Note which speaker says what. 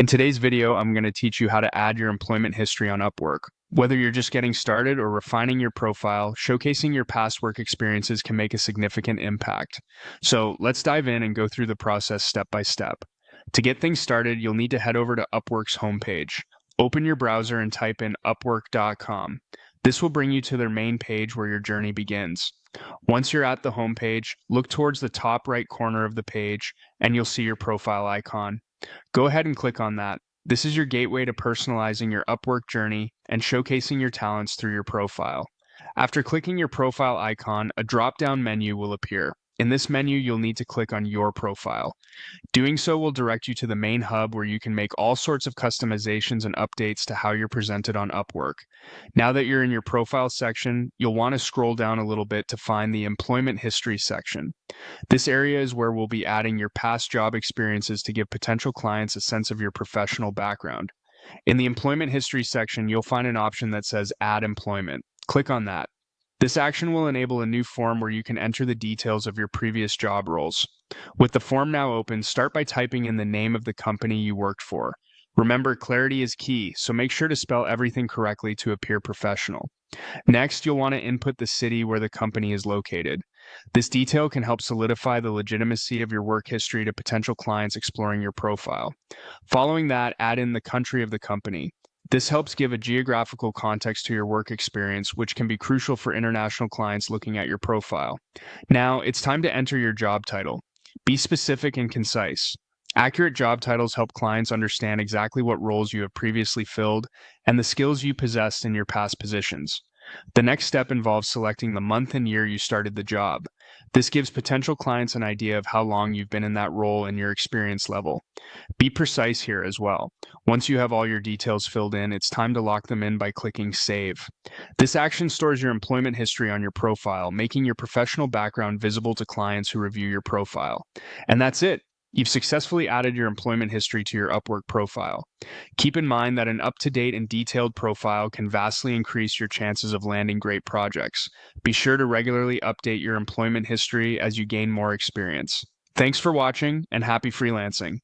Speaker 1: In today's video, I'm going to teach you how to add your employment history on Upwork. Whether you're just getting started or refining your profile, showcasing your past work experiences can make a significant impact. So let's dive in and go through the process step by step. To get things started, you'll need to head over to Upwork's homepage. Open your browser and type in upwork.com. This will bring you to their main page where your journey begins. Once you're at the homepage, look towards the top right corner of the page and you'll see your profile icon. Go ahead and click on that. This is your gateway to personalizing your Upwork journey and showcasing your talents through your profile. After clicking your profile icon, a drop-down menu will appear. In this menu, you'll need to click on Your Profile. Doing so will direct you to the main hub where you can make all sorts of customizations and updates to how you're presented on Upwork. Now that you're in your profile section, you'll want to scroll down a little bit to find the Employment History section. This area is where we'll be adding your past job experiences to give potential clients a sense of your professional background. In the Employment History section, you'll find an option that says Add Employment. Click on that. This action will enable a new form where you can enter the details of your previous job roles. With the form now open, start by typing in the name of the company you worked for. Remember, clarity is key, so make sure to spell everything correctly to appear professional. Next, you'll want to input the city where the company is located. This detail can help solidify the legitimacy of your work history to potential clients exploring your profile. Following that, add in the country of the company. This helps give a geographical context to your work experience, which can be crucial for international clients looking at your profile. Now, it's time to enter your job title. Be specific and concise. Accurate job titles help clients understand exactly what roles you have previously filled and the skills you possessed in your past positions. The next step involves selecting the month and year you started the job. This gives potential clients an idea of how long you've been in that role and your experience level. Be precise here as well. Once you have all your details filled in, it's time to lock them in by clicking Save. This action stores your employment history on your profile, making your professional background visible to clients who review your profile. And that's it. You've successfully added your employment history to your Upwork profile. Keep in mind that an up-to-date and detailed profile can vastly increase your chances of landing great projects. Be sure to regularly update your employment history as you gain more experience. Thanks for watching and happy freelancing.